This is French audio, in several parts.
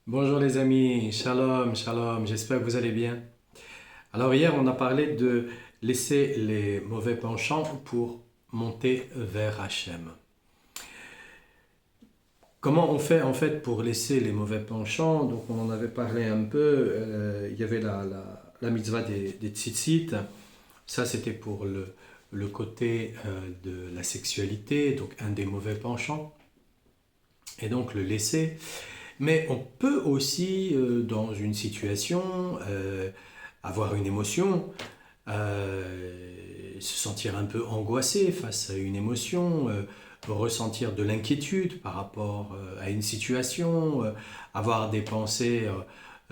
Bonjour les amis, shalom, shalom, j'espère que vous allez bien. Alors hier on a parlé de laisser les mauvais penchants pour monter vers Hachem. Comment on fait en fait pour laisser les mauvais penchants? Donc on en avait parlé un peu, il y avait la mitzvah des tzitzit, ça c'était pour le côté de la sexualité, donc un des mauvais penchants, et donc le laisser. Mais on peut aussi, dans une situation, avoir une émotion, se sentir un peu angoissé face à une émotion, ressentir de l'inquiétude par rapport à une situation, avoir des pensées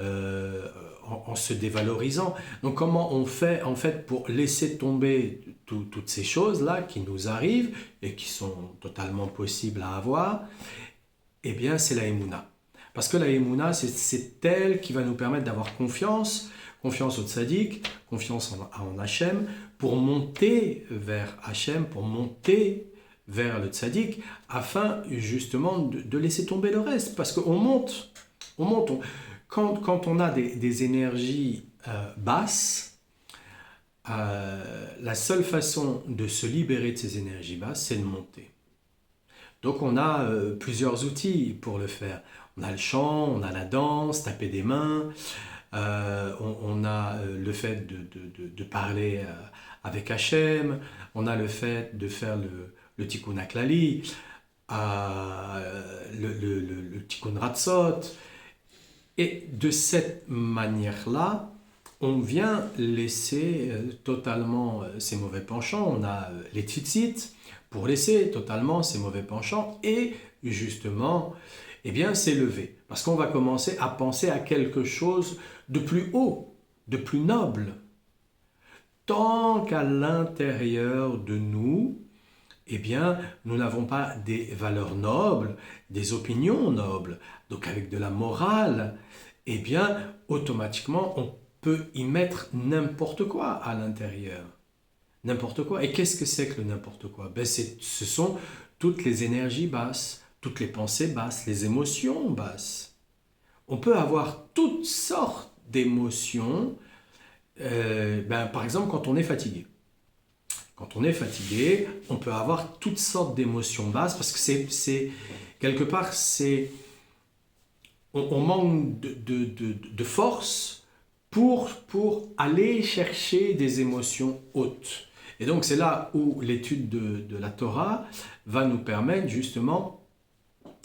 en se dévalorisant. Donc comment on fait en fait pour laisser tomber toutes ces choses-là qui nous arrivent et qui sont totalement possibles à avoir? Eh bien c'est la Emouna. Parce que la Emouna, c'est elle qui va nous permettre d'avoir confiance, confiance au tzaddik, confiance en Hachem, pour monter vers Hachem, pour monter vers le tzaddik, afin justement de laisser tomber le reste. Parce qu'on monte, on monte. Quand on a des énergies basses, la seule façon de se libérer de ces énergies basses, c'est de monter. Donc on a plusieurs outils pour le faire. On a le chant, on a la danse, taper des mains, on a le fait de parler avec Hachem, on a le fait de faire le tikkun haklali, le tikkun ratzot. Et de cette manière-là, on vient laisser totalement ces mauvais penchants. On a les tzitzit pour laisser totalement ces mauvais penchants et justement, eh bien, s'élever. Parce qu'on va commencer à penser à quelque chose de plus haut, de plus noble. Tant qu'à l'intérieur de nous, eh bien, nous n'avons pas des valeurs nobles, des opinions nobles, donc avec de la morale, eh bien, automatiquement, on peut y mettre n'importe quoi à l'intérieur. N'importe quoi. Et qu'est-ce que c'est que le n'importe quoi? Ce sont toutes les énergies basses, toutes les pensées basses, les émotions basses. On peut avoir toutes sortes d'émotions, par exemple quand on est fatigué. Quand on est fatigué, on peut avoir toutes sortes d'émotions basses parce que quelque part, on manque de force pour aller chercher des émotions hautes. Et donc c'est là où l'étude de la Torah va nous permettre justement,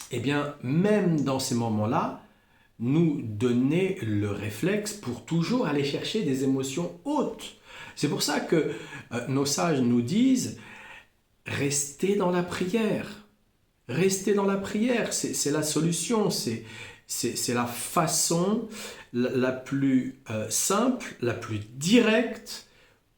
eh bien, même dans ces moments-là, nous donner le réflexe pour toujours aller chercher des émotions hautes. C'est pour ça que nos sages nous disent, restez dans la prière. Restez dans la prière, c'est la solution, c'est la façon la plus simple, la plus directe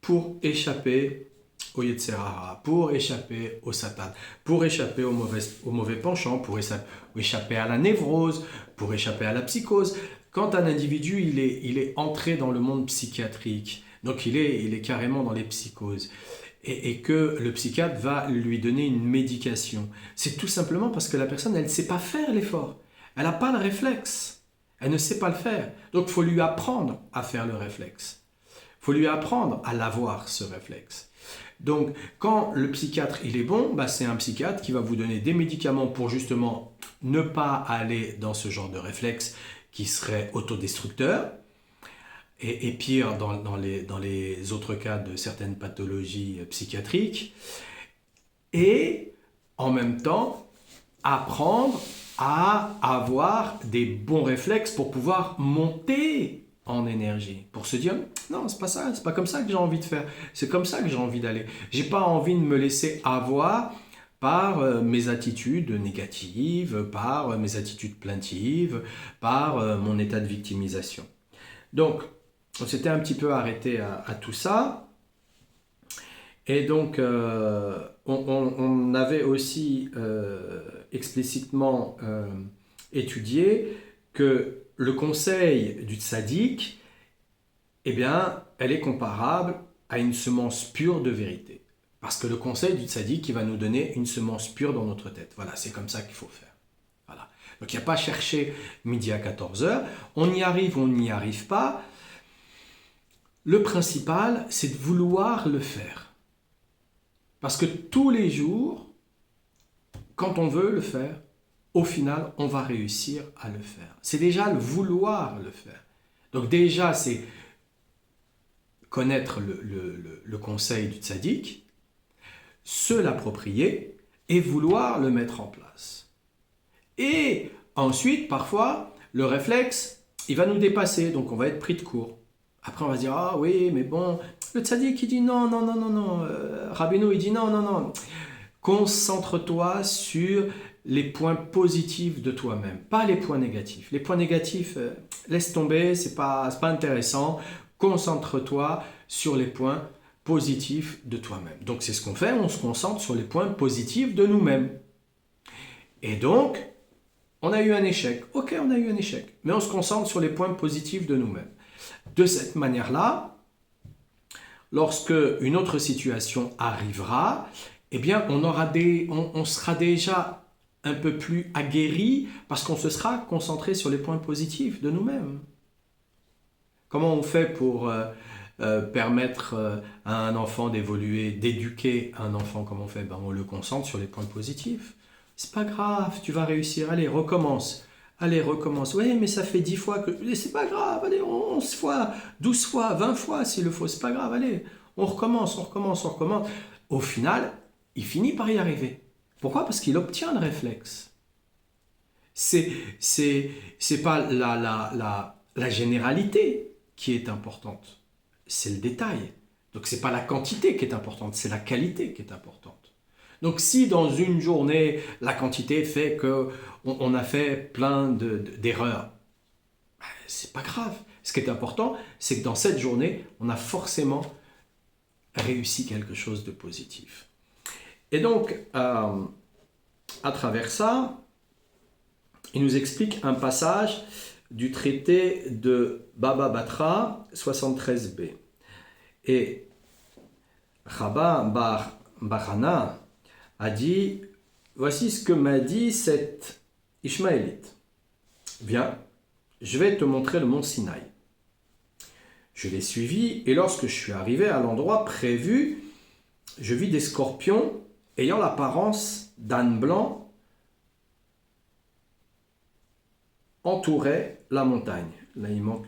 pour échapper au Yetzer Hara, pour échapper au Satan, pour échapper au mauvais penchant, pour échapper à la névrose, pour échapper à la psychose. Quand un individu il est entré dans le monde psychiatrique, donc il est carrément dans les psychoses, et que le psychiatre va lui donner une médication, c'est tout simplement parce que la personne, elle ne sait pas faire l'effort. Elle n'a pas le réflexe. Elle ne sait pas le faire. Donc il faut lui apprendre à faire le réflexe. Il faut lui apprendre à l'avoir, ce réflexe. Donc quand le psychiatre il est bon, c'est un psychiatre qui va vous donner des médicaments pour justement ne pas aller dans ce genre de réflexe qui serait autodestructeur. Et pire dans les autres cas de certaines pathologies psychiatriques, et en même temps apprendre à avoir des bons réflexes pour pouvoir monter en énergie, pour se dire non, c'est pas ça, c'est pas comme ça que j'ai envie de faire, c'est comme ça que j'ai envie d'aller. J'ai pas envie de me laisser avoir par mes attitudes négatives, par mes attitudes plaintives, par mon état de victimisation. Donc, on s'était un petit peu arrêté à tout ça. Et donc, on avait aussi explicitement étudié que le conseil du tzaddik, eh bien, elle est comparable à une semence pure de vérité. Parce que le conseil du tzaddik, il va nous donner une semence pure dans notre tête. Voilà, c'est comme ça qu'il faut faire. Voilà. Donc il n'y a pas à chercher midi à 14 heures. On y arrive ou on n'y arrive pas. Le principal, c'est de vouloir le faire. Parce que tous les jours, quand on veut le faire, au final, on va réussir à le faire. C'est déjà le vouloir le faire. Donc déjà, c'est connaître le conseil du tzaddik, se l'approprier et vouloir le mettre en place. Et ensuite, parfois, le réflexe, il va nous dépasser, donc on va être pris de court. Après, on va se dire, ah oui, mais bon, le tzaddik, il dit non, non, non, non, non. Rabbeinu, il dit non, non, non. Concentre-toi sur les points positifs de toi-même, pas les points négatifs. Les points négatifs, laisse tomber, c'est pas intéressant. Concentre-toi sur les points positifs de toi-même. Donc c'est ce qu'on fait, on se concentre sur les points positifs de nous-mêmes. Et donc, on a eu un échec. Ok, on a eu un échec, mais on se concentre sur les points positifs de nous-mêmes. De cette manière-là, lorsque une autre situation arrivera, eh bien, on sera déjà un peu plus aguerri parce qu'on se sera concentré sur les points positifs de nous-mêmes. Comment on fait pour permettre à un enfant d'évoluer, d'éduquer un enfant? Comment on fait? On le concentre sur les points positifs. C'est pas grave, tu vas réussir. Allez, recommence. Allez, recommence. Oui, mais ça fait 10 fois que... C'est pas grave, allez, 11 fois, 12 fois, 20 fois s'il le faut. C'est pas grave, allez, on recommence, on recommence, on recommence. Au final, il finit par y arriver. Pourquoi? Parce qu'il obtient le réflexe. C'est pas la généralité qui est importante. C'est le détail. Donc c'est pas la quantité qui est importante, c'est la qualité qui est importante. Donc si dans une journée, la quantité fait qu'on a fait plein d'erreurs, c'est pas grave. Ce qui est important, c'est que dans cette journée, on a forcément réussi quelque chose de positif. Et donc, à travers ça, il nous explique un passage du traité de Baba Batra 73b. Et Rabba Bar Barana a dit, voici ce que m'a dit cette Ishmaélite. Viens, je vais te montrer le mont Sinaï. Je l'ai suivi et lorsque je suis arrivé à l'endroit prévu, je vis des scorpions ayant l'apparence d'âne blanc entouraient la montagne. Là, il manque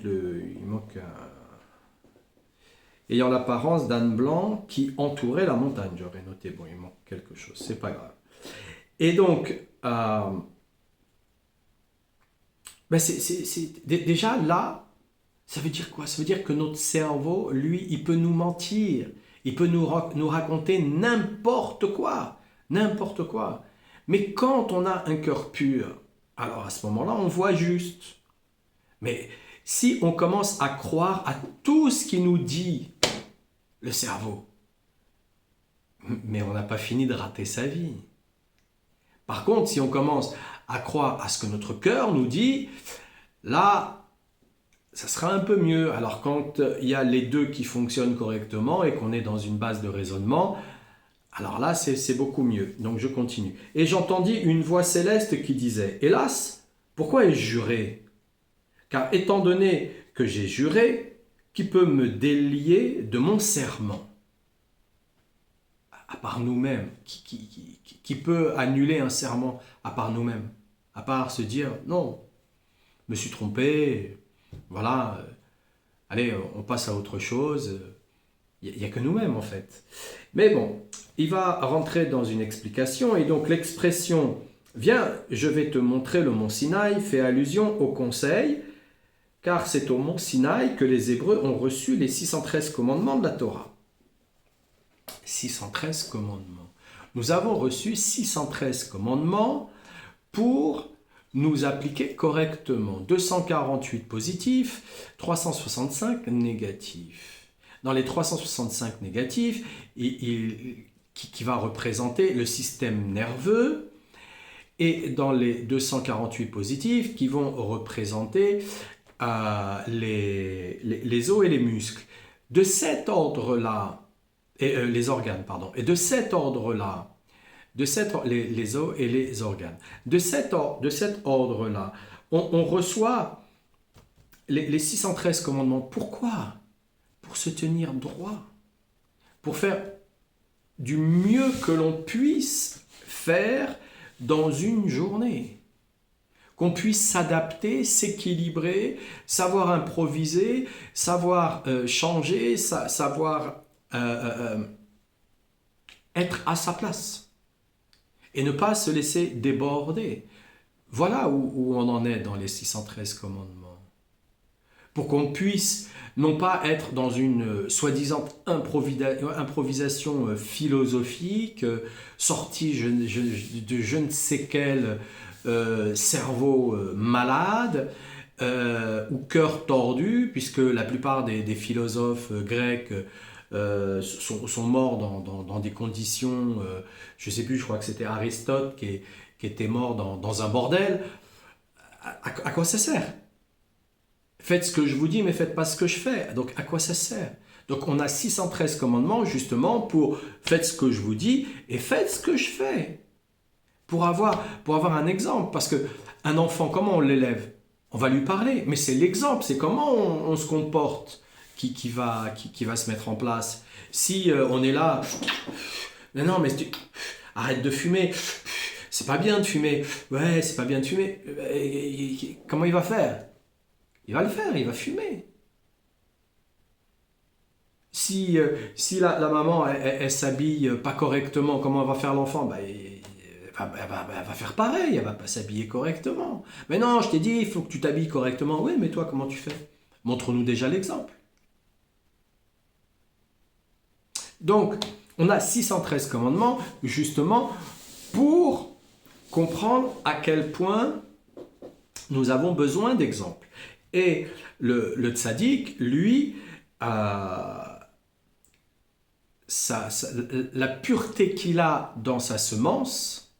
ayant l'apparence d'âne blanc qui entourait la montagne. J'aurais noté, bon, il manque quelque chose, c'est pas grave. Et donc, déjà là, ça veut dire quoi? Ça veut dire que notre cerveau, lui, il peut nous mentir. Il peut nous raconter n'importe quoi. N'importe quoi. Mais quand on a un cœur pur, alors à ce moment-là, on voit juste. Mais si on commence à croire à tout ce qui nous dit le cerveau, mais on n'a pas fini de rater sa vie. Par contre, si on commence à croire à ce que notre cœur nous dit, là, ça sera un peu mieux. Alors quand il y a les deux qui fonctionnent correctement et qu'on est dans une base de raisonnement, alors là, c'est beaucoup mieux. Donc je continue. Et j'entendis une voix céleste qui disait, « Hélas, pourquoi ai-je juré? Car étant donné que j'ai juré, qui peut me délier de mon serment? » À part nous-mêmes, qui peut annuler un serment à part nous-mêmes? À part se dire, non, je me suis trompé, voilà, allez, on passe à autre chose. Il n'y a que nous-mêmes en fait. Mais bon, il va rentrer dans une explication et donc l'expression « Viens, je vais te montrer le mont Sinaï » fait allusion au conseil, car c'est au mont Sinaï que les Hébreux ont reçu les 613 commandements de la Torah. 613 commandements. Nous avons reçu 613 commandements pour nous appliquer correctement. 248 positifs, 365 négatifs. Dans les 365 négatifs, qui va représenter le système nerveux, et dans les 248 positifs, qui vont représenter les os et les muscles. De cet ordre-là, les organes, pardon, et de cet ordre-là, les os et les organes. De cet ordre-là, on reçoit les 613 commandements. Pourquoi? Pour se tenir droit, pour faire du mieux que l'on puisse faire dans une journée. Qu'on puisse s'adapter, s'équilibrer, savoir improviser, savoir changer, savoir être à sa place et ne pas se laisser déborder. Voilà où on en est dans les 613 commandements. Pour qu'on puisse non pas être dans une soi-disant improvisation philosophique, sortie de je ne sais quel cerveau malade ou cœur tordu, puisque la plupart des philosophes grecs sont morts dans des conditions, je ne sais plus, je crois que c'était Aristote qui était mort dans un bordel. À quoi ça sert? Faites ce que je vous dis, mais faites pas ce que je fais. Donc, à quoi ça sert? Donc, on a 613 commandements justement pour faites ce que je vous dis et faites ce que je fais. Pour avoir un exemple. Parce qu'un enfant, comment on l'élève? On va lui parler, mais c'est l'exemple, c'est comment on se comporte qui va se mettre en place. Si on est là, non, mais arrête de fumer, c'est pas bien de fumer, ouais, c'est pas bien de fumer, comment il va faire? Il va le faire, il va fumer. Si la maman, elle s'habille pas correctement, comment elle va faire l'enfant? Elle va faire pareil, elle va pas s'habiller correctement. Mais non, je t'ai dit, il faut que tu t'habilles correctement. Oui, mais toi, comment tu fais? Montre-nous déjà l'exemple. Donc, on a 613 commandements, justement, pour comprendre à quel point nous avons besoin d'exemples. Et le tzaddik, lui, la pureté qu'il a dans sa semence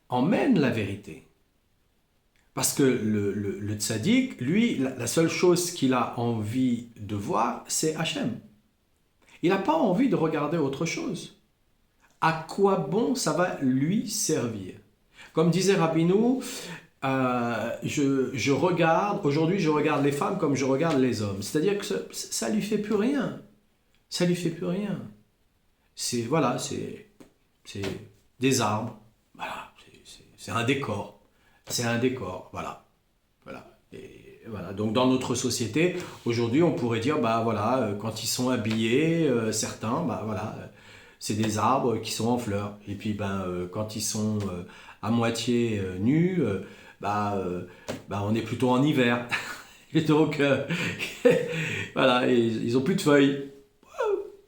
emmène la vérité. Parce que le tzaddik, lui, la seule chose qu'il a envie de voir, c'est Hachem. Il n'a pas envie de regarder autre chose. À quoi bon ça va lui servir? Comme disait Rabbeinu, aujourd'hui je regarde les femmes comme je regarde les hommes. C'est-à-dire que ça lui fait plus rien. Ça lui fait plus rien. C'est des arbres. Voilà, c'est un décor. C'est un décor. Voilà. Et voilà. Donc dans notre société, aujourd'hui, on pourrait dire, quand ils sont habillés, certains, c'est des arbres qui sont en fleurs. Et puis, quand ils sont à moitié nus, on est plutôt en hiver. Et donc, voilà, et ils ont plus de feuilles.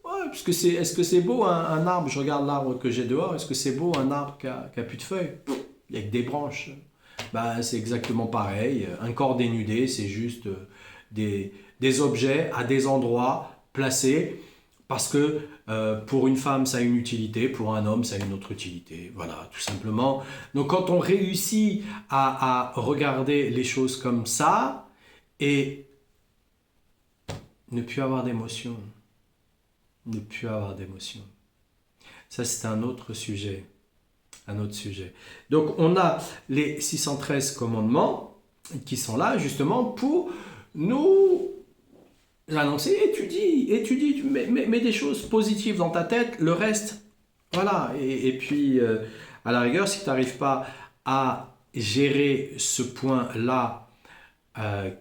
Ouais, parce que est-ce que c'est beau un arbre? Je regarde l'arbre que j'ai dehors. Est-ce que c'est beau un arbre qui a plus de feuilles? Il n'y a que des branches. C'est exactement pareil. Un corps dénudé, c'est juste des objets à des endroits placés parce que pour une femme, ça a une utilité, pour un homme, ça a une autre utilité. Voilà, tout simplement. Donc quand on réussit à regarder les choses comme ça et ne plus avoir d'émotion, ça c'est un autre sujet. Donc on a les 613 commandements qui sont là justement pour nous annoncer, étudie, mets des choses positives dans ta tête, le reste, voilà. Et puis à la rigueur, si tu n'arrives pas à gérer ce point-là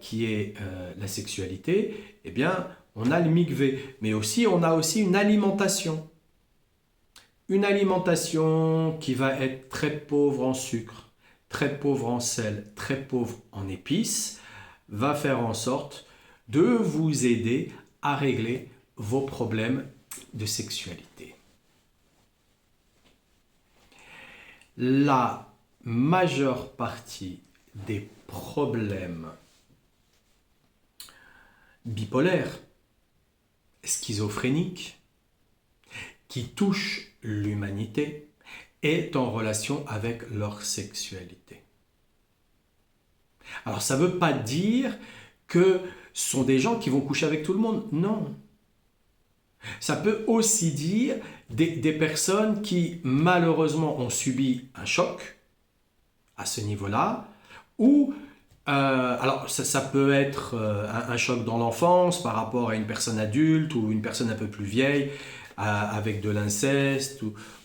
qui est la sexualité, eh bien on a le mikvé, mais aussi on a aussi une alimentation. Une alimentation qui va être très pauvre en sucre, très pauvre en sel, très pauvre en épices, va faire en sorte de vous aider à régler vos problèmes de sexualité. La majeure partie des problèmes bipolaires, schizophréniques, qui touchent l'humanité est en relation avec leur sexualité. Alors ça ne veut pas dire que ce sont des gens qui vont coucher avec tout le monde, non. Ça peut aussi dire des personnes qui malheureusement ont subi un choc à ce niveau-là, ou alors ça peut être un choc dans l'enfance par rapport à une personne adulte ou une personne un peu plus vieille avec de l'inceste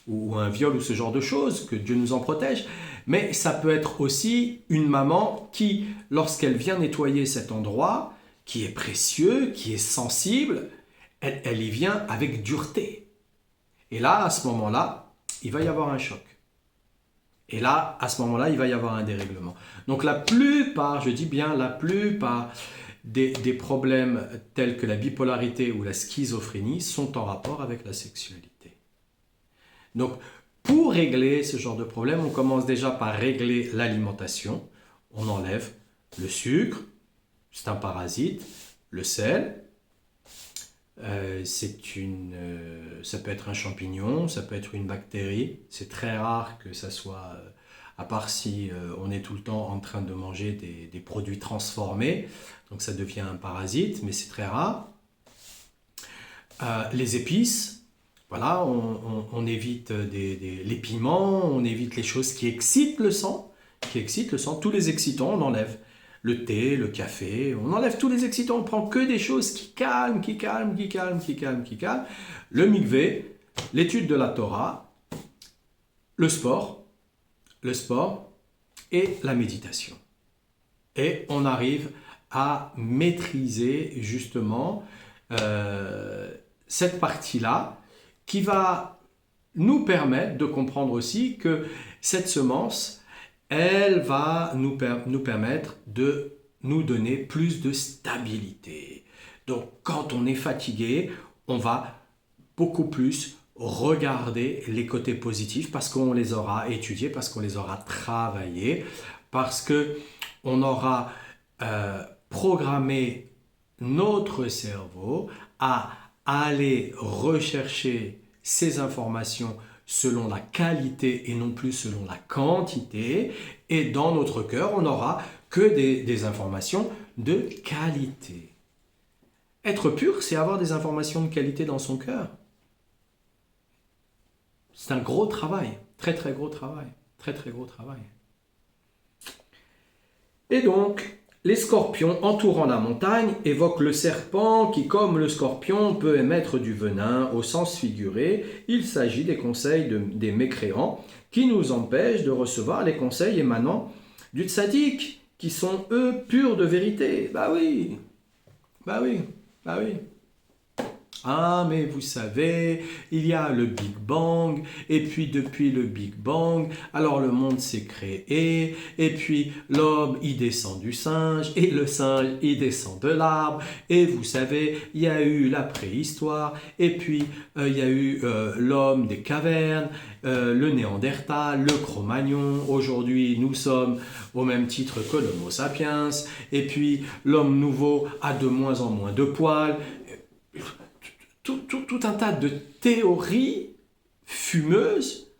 ou un viol ou ce genre de choses, que Dieu nous en protège. Mais ça peut être aussi une maman qui, lorsqu'elle vient nettoyer cet endroit, qui est précieux, qui est sensible, elle y vient avec dureté. Et là, à ce moment-là, il va y avoir un choc. Et là, à ce moment-là, il va y avoir un dérèglement. Donc la plupart, je dis bien la plupart des problèmes tels que la bipolarité ou la schizophrénie sont en rapport avec la sexualité. Donc pour régler ce genre de problème, on commence déjà par régler l'alimentation. On enlève le sucre, c'est un parasite, le sel, ça peut être un champignon, ça peut être une bactérie. C'est très rare que ça soit, à part si on est tout le temps en train de manger des produits transformés, donc ça devient un parasite, mais c'est très rare. Les épices, voilà, on évite les piments, on évite les choses qui excitent le sang, tous les excitants, on enlève. Le thé, le café, on enlève tous les excitants, on prend que des choses qui calment. Le mikvé, l'étude de la Torah, le sport et la méditation. Et on arrive à maîtriser justement cette partie-là qui va nous permettre de comprendre aussi que cette semence, elle va nous permettre de nous donner plus de stabilité. Donc, quand on est fatigué, on va beaucoup plus regarder les côtés positifs parce qu'on les aura étudiés, parce qu'on les aura travaillés, parce qu'on aura programmé notre cerveau à aller rechercher ces informations selon la qualité et non plus selon la quantité. Et dans notre cœur, on n'aura que des informations de qualité. Être pur, c'est avoir des informations de qualité dans son cœur. C'est un gros travail, très gros travail, très gros travail. Et donc, les scorpions entourant la montagne évoquent le serpent qui, comme le scorpion, peut émettre du venin au sens figuré. Il s'agit des conseils des mécréants qui nous empêchent de recevoir les conseils émanant du tzaddik, qui sont eux purs de vérité. Bah oui. Ah, mais vous savez, il y a le Big Bang, et puis depuis le Big Bang, alors le monde s'est créé, et puis l'homme, il descend du singe, et le singe, il descend de l'arbre, et vous savez, il y a eu la préhistoire, et puis il y a eu l'homme des cavernes, le Néandertal, le Cro-Magnon, aujourd'hui nous sommes au même titre que l'Homo sapiens, et puis l'homme nouveau a de moins en moins de poils. Tout un tas de théories fumeuses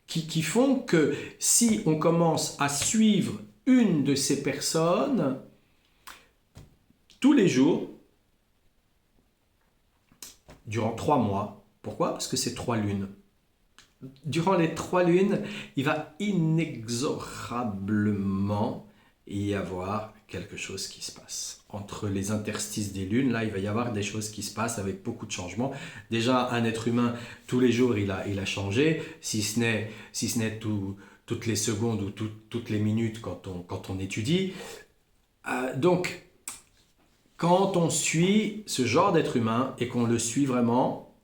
qui font que si on commence à suivre une de ces personnes tous les jours, durant 3 mois, pourquoi? Parce que c'est 3 lunes. Durant les 3 lunes, il va inexorablement y avoir quelque chose qui se passe. Entre les interstices des lunes, là, il va y avoir des choses qui se passent avec beaucoup de changements. Déjà, un être humain, tous les jours, il a changé, si ce n'est toutes les secondes ou toutes les minutes quand on étudie. Donc, quand on suit ce genre d'être humain et qu'on le suit vraiment,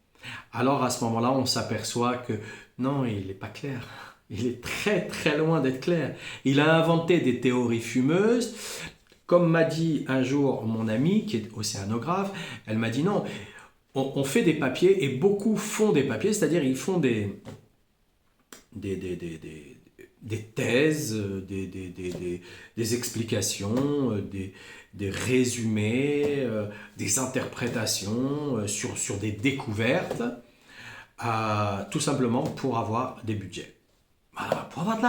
alors à ce moment-là, on s'aperçoit que non, il n'est pas clair. Il est très loin d'être clair. Il a inventé des théories fumeuses. Comme m'a dit un jour mon amie, qui est océanographe, elle m'a dit non, on fait des papiers et beaucoup font des papiers, c'est-à-dire ils font des thèses, des explications, des résumés, des interprétations sur des découvertes, tout simplement pour avoir des budgets. Voilà, pour avoir de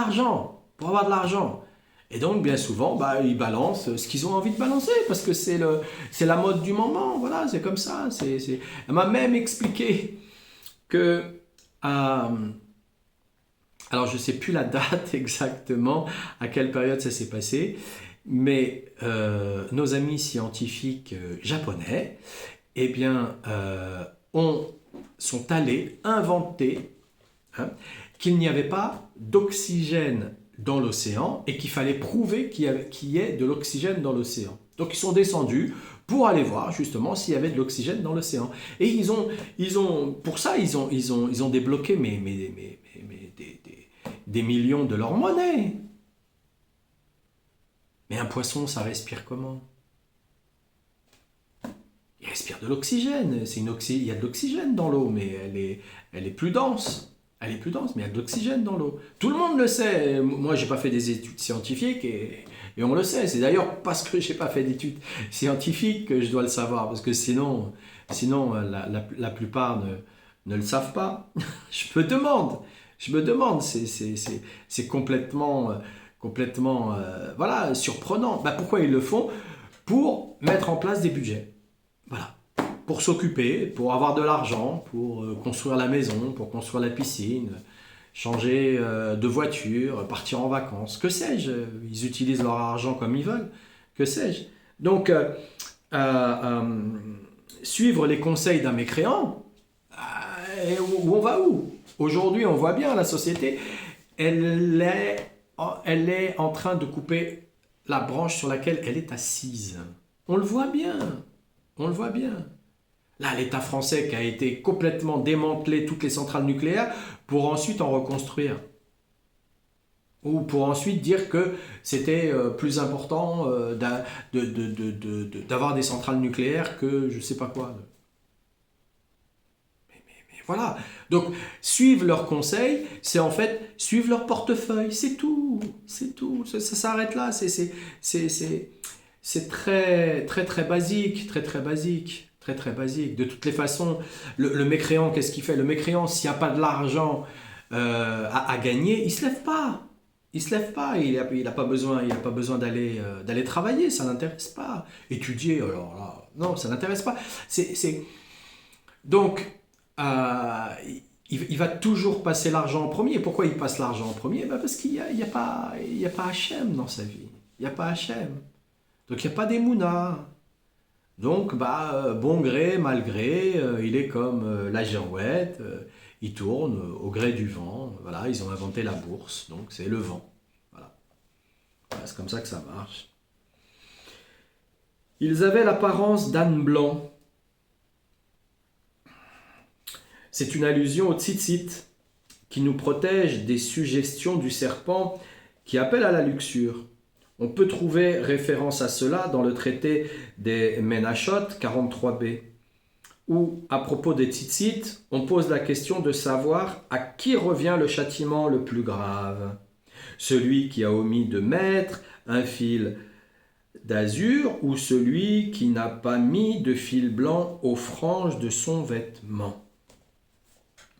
l'argent. Et donc, bien souvent, bah, ils balancent ce qu'ils ont envie de balancer, parce que c'est la mode du moment, voilà, c'est comme ça. Elle m'a même expliqué que, alors je ne sais plus la date exactement, à quelle période ça s'est passé, mais nos amis scientifiques japonais, eh bien, sont allés inventer, hein, qu'il n'y avait pas d'oxygène dans l'océan et qu'il fallait prouver qu'il y ait de l'oxygène dans l'océan. Donc ils sont descendus pour aller voir justement s'il y avait de l'oxygène dans l'océan. Et pour ça, ils ont débloqué des millions de leur monnaie. Mais un poisson, ça respire comment? Il respire de l'oxygène. Il y a de l'oxygène dans l'eau, mais elle est plus dense. Elle est plus dense, mais il y a de l'oxygène dans l'eau. Tout le monde le sait. Moi, j'ai pas fait des études scientifiques et on le sait. C'est d'ailleurs parce que j'ai pas fait d'études scientifiques que je dois le savoir, parce que sinon la plupart ne le savent pas. Je me demande. C'est complètement voilà, surprenant. Bah, pourquoi ils le font? Pour mettre en place des budgets. Voilà. Pour s'occuper, pour avoir de l'argent, pour construire la maison, pour construire la piscine, changer de voiture, partir en vacances, que sais-je. Ils utilisent leur argent comme ils veulent, que sais-je. Donc, euh, suivre les conseils d'un mécréant, où on va où? Aujourd'hui, on voit bien la société, elle est en train de couper la branche sur laquelle elle est assise. On le voit bien. On le voit bien. Là, l'État français qui a été complètement démantelé toutes les centrales nucléaires pour ensuite en reconstruire. Ou pour ensuite dire que c'était plus important d'avoir des centrales nucléaires que je ne sais pas quoi. Mais voilà. Donc, suivre leurs conseils, c'est en fait suivre leur portefeuille. C'est tout. C'est tout. Ça s'arrête là. C'est très, très, très basique. Très, très basique. Très, très basique. De toutes les façons, le mécréant, qu'est-ce qu'il fait? Le mécréant, s'il n'y a pas de l'argent à gagner, il ne se lève pas. Il se lève pas, il a pas besoin, d'aller travailler, ça n'intéresse pas. Étudier, alors là, non, ça n'intéresse pas. Donc, euh, il va toujours passer l'argent en premier. Pourquoi il passe l'argent en premier? Ben parce qu'il y a pas Hachem dans sa vie. Il n'y a pas Hachem. Donc il n'y a pas d'Emouna. Donc, bon gré, mal gré, il est comme la girouette, il tourne au gré du vent. Voilà, ils ont inventé la bourse, donc c'est le vent. Voilà. Voilà, c'est comme ça que ça marche. Ils avaient l'apparence d'ânes blancs. C'est une allusion au tzitzit, qui nous protège des suggestions du serpent qui appelle à la luxure. On peut trouver référence à cela dans le traité des Menachot 43b, où, à propos des tzitzit, on pose la question de savoir à qui revient le châtiment le plus grave. Celui qui a omis de mettre un fil d'azur ou celui qui n'a pas mis de fil blanc aux franges de son vêtement.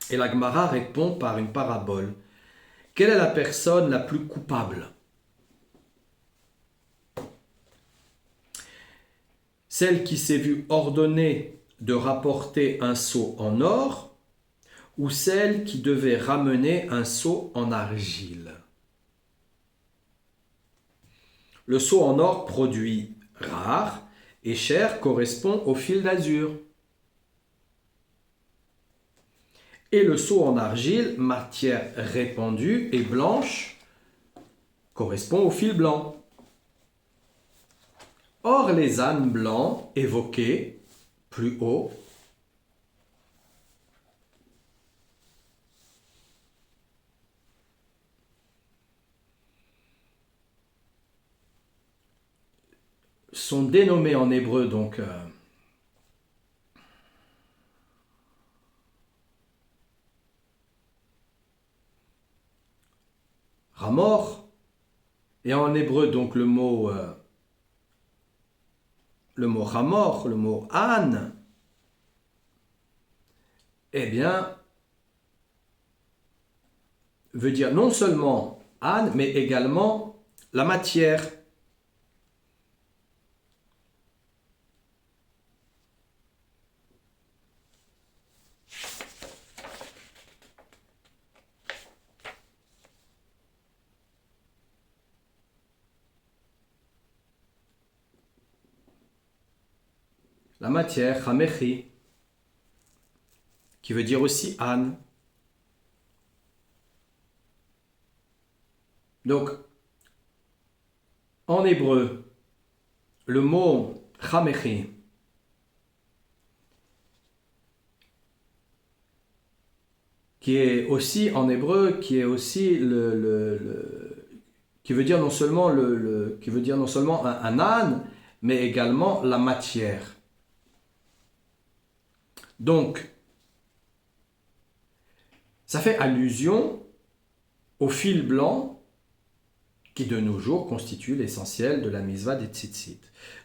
Et la Gemara répond par une parabole. Quelle est la personne la plus coupable? Celle qui s'est vue ordonner de rapporter un seau en or ou celle qui devait ramener un seau en argile? Le seau en or, produit rare et cher, correspond au fil d'azur. Et le seau en argile, matière répandue et blanche, correspond au fil blanc. Or, les ânes blancs évoqués plus haut sont dénommés en hébreu donc Ramor, et en hébreu donc le mot Ramor, le mot âne, eh bien, veut dire non seulement âne, mais également la matière. La matière, Hamechi, qui veut dire aussi âne. Donc, en hébreu, le mot Hamechi, qui est aussi en hébreu, qui est aussi qui veut dire non seulement qui veut dire non seulement un âne, mais également la matière. Donc, ça fait allusion au fil blanc qui de nos jours constitue l'essentiel de la mitzvah des tzitzit.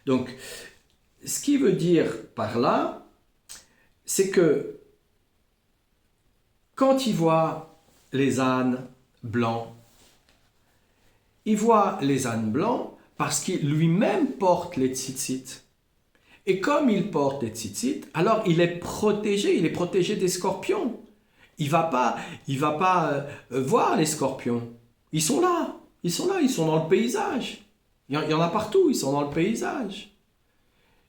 Donc, ce qui veut dire par là, c'est que quand il voit les ânes blancs, il voit les ânes blancs parce qu'il lui-même porte les tzitzit. Et comme il porte les tzitzit, alors il est protégé des scorpions. Il va pas voir les scorpions. Ils sont là, ils sont dans le paysage. Il y en a partout, ils sont dans le paysage.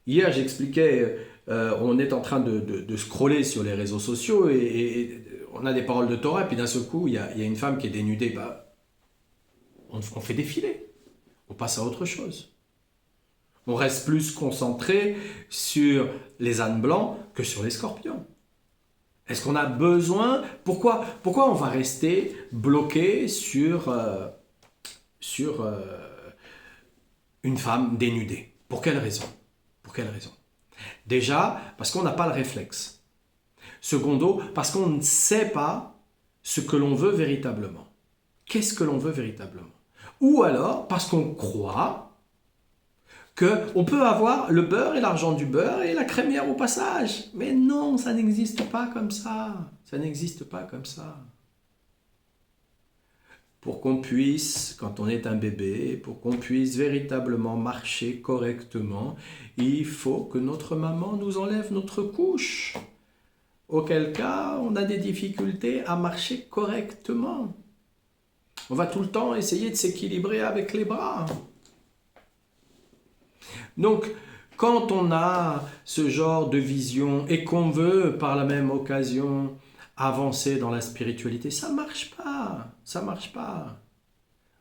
Hier, j'expliquais, on est en train de scroller sur les réseaux sociaux et on a des paroles de Torah, et puis d'un seul coup, il y a une femme qui est dénudée. On fait défiler, on passe à autre chose. On reste plus concentré sur les ânes blancs que sur les scorpions. Est-ce qu'on a besoin... Pourquoi on va rester bloqué sur une femme dénudée? Pour quelle raison? Déjà, parce qu'on n'a pas le réflexe. Secondo, parce qu'on ne sait pas ce que l'on veut véritablement. Qu'est-ce que l'on veut véritablement? Ou alors, parce qu'on croit qu'on peut avoir le beurre et l'argent du beurre et la crémière au passage. Mais non, ça n'existe pas comme ça. Ça n'existe pas comme ça. Pour qu'on puisse, quand on est un bébé, pour qu'on puisse véritablement marcher correctement, il faut que notre maman nous enlève notre couche. Auquel cas, on a des difficultés à marcher correctement. On va tout le temps essayer de s'équilibrer avec les bras. Donc, quand on a ce genre de vision et qu'on veut par la même occasion avancer dans la spiritualité, ça marche pas.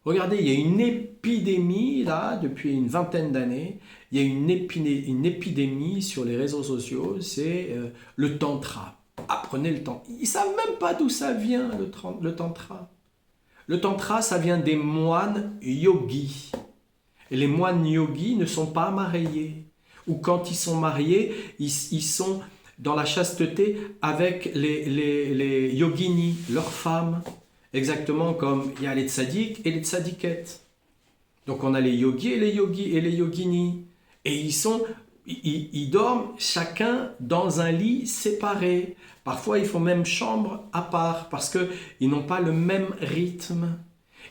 Regardez, il y a une épidémie là depuis une vingtaine d'années. Il y a une épidémie sur les réseaux sociaux, c'est le tantra. Apprenez le tantra. Ils savent même pas d'où ça vient le tantra. Le tantra, ça vient des moines yogis. Et les moines yogis ne sont pas mariés. Ou quand ils sont mariés, ils sont dans la chasteté avec les yoginis, leurs femmes. Exactement comme il y a les tzaddik et les tzadikettes. Donc on a les yogis et les yoginis. Et ils dorment chacun dans un lit séparé. Parfois ils font même chambre à part parce qu'ils n'ont pas le même rythme.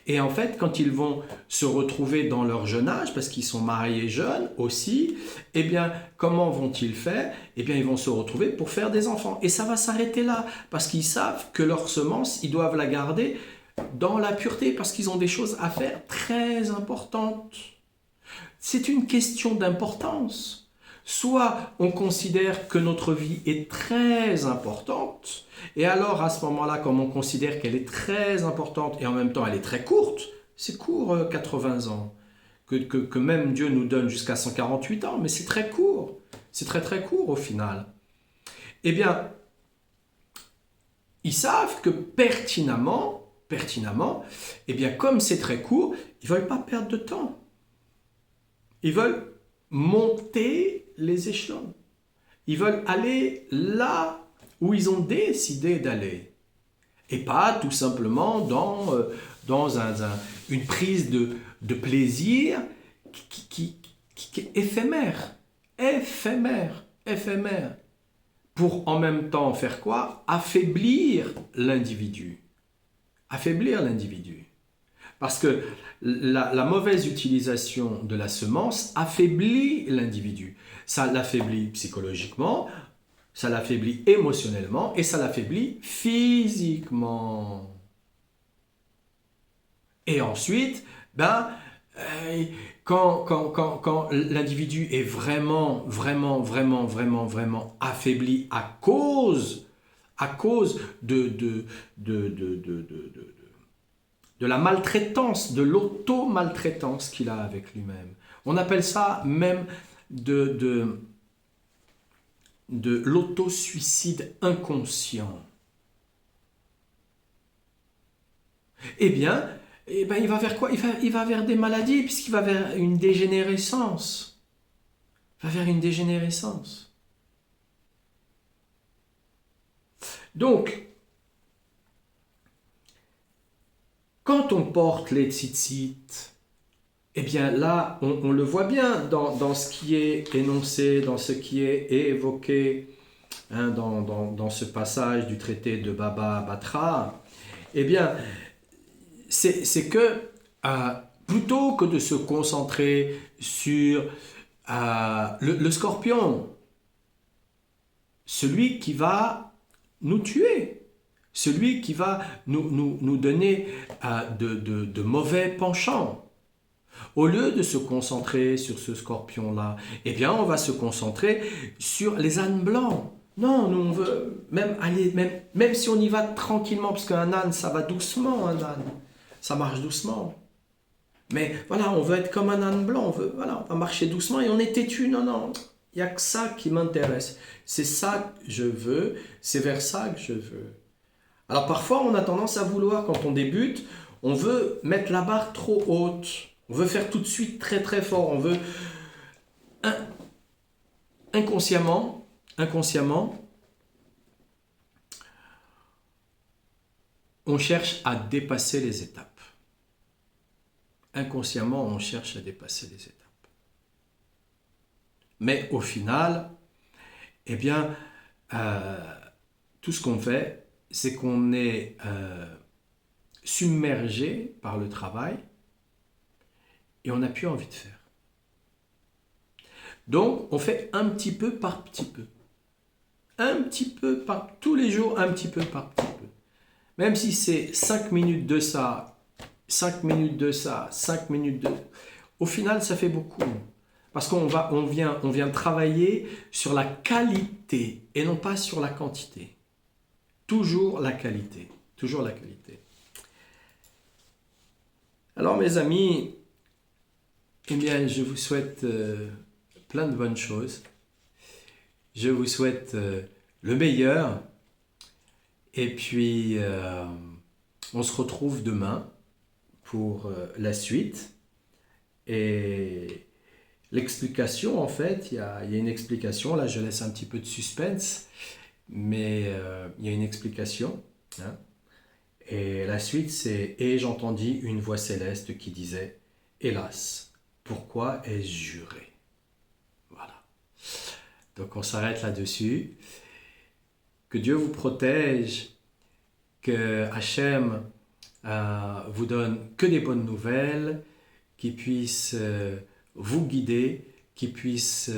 Et en fait, quand ils vont se retrouver dans leur jeune âge, parce qu'ils sont mariés jeunes aussi, eh bien, comment vont-ils faire? Eh bien, ils vont se retrouver pour faire des enfants. Et ça va s'arrêter là, parce qu'ils savent que leur semence, ils doivent la garder dans la pureté, parce qu'ils ont des choses à faire très importantes. C'est une question d'importance. Soit on considère que notre vie est très importante, et alors à ce moment-là, comme on considère qu'elle est très importante et en même temps elle est très courte, c'est court 80 ans, que même Dieu nous donne jusqu'à 148 ans, mais c'est très court, c'est très très court au final. Eh bien, ils savent que pertinemment, eh bien comme c'est très court, ils ne veulent pas perdre de temps. Ils veulent monter les échelons. Ils veulent aller là où ils ont décidé d'aller. Et pas tout simplement dans une prise de plaisir qui est éphémère. Pour en même temps faire quoi? Affaiblir l'individu. Parce que la mauvaise utilisation de la semence affaiblit l'individu. Ça l'affaiblit psychologiquement, ça l'affaiblit émotionnellement et ça l'affaiblit physiquement. Et ensuite, ben, quand l'individu est vraiment affaibli à cause de la maltraitance, de l'auto-maltraitance qu'il a avec lui-même. On appelle ça même de l'auto-suicide inconscient. Eh bien, il va vers quoi? Il va vers des maladies, puisqu'il va vers une dégénérescence. Il va vers une dégénérescence. Donc, quand on porte les tzitzit, eh bien là, on le voit bien dans ce qui est énoncé, dans ce qui est évoqué hein, dans ce passage du traité de Baba Batra. Eh bien, c'est que plutôt que de se concentrer sur le scorpion, celui qui va nous tuer, celui qui va nous donner de mauvais penchants. Au lieu de se concentrer sur ce scorpion-là, eh bien, on va se concentrer sur les ânes blancs. Non, nous on veut même aller, même si on y va tranquillement, parce qu'un âne, ça va doucement, un âne. Ça marche doucement. Mais voilà, on veut être comme un âne blanc, on va marcher doucement et on est têtu. Non, il n'y a que ça qui m'intéresse. C'est ça que je veux, c'est vers ça que je veux. Alors parfois, on a tendance à vouloir, quand on débute, on veut mettre la barre trop haute. On veut faire tout de suite très très fort. On veut inconsciemment, on cherche à dépasser les étapes. Inconsciemment, on cherche à dépasser les étapes. Mais au final, eh bien, tout ce qu'on fait, c'est qu'on est submergé par le travail et on n'a plus envie de faire. Donc, on fait un petit peu par petit peu. Un petit peu par tous les jours, un petit peu par petit peu. Même si c'est 5 minutes de ça, 5 minutes de ça, 5 minutes de... Au final, ça fait beaucoup. Parce qu'on vient travailler sur la qualité et non pas sur la quantité. Toujours la qualité. Toujours la qualité. Alors, mes amis, eh bien, je vous souhaite plein de bonnes choses. Je vous souhaite le meilleur. Et puis, on se retrouve demain pour la suite. Et l'explication, en fait, il y a une explication. Là, je laisse un petit peu de suspense, mais il y a une explication. Hein. Et la suite, c'est « Et j'entendis une voix céleste qui disait « Hélas, pourquoi ai-je juré ?» Voilà. Donc, on s'arrête là-dessus. Que Dieu vous protège, que Hachem vous donne que des bonnes nouvelles, qu'il puisse vous guider, qu'il puisse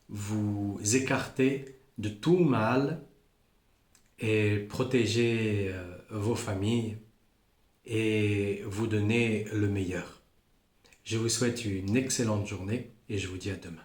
vous écarter de tout mal et protéger vos familles et vous donner le meilleur. Je vous souhaite une excellente journée et je vous dis à demain.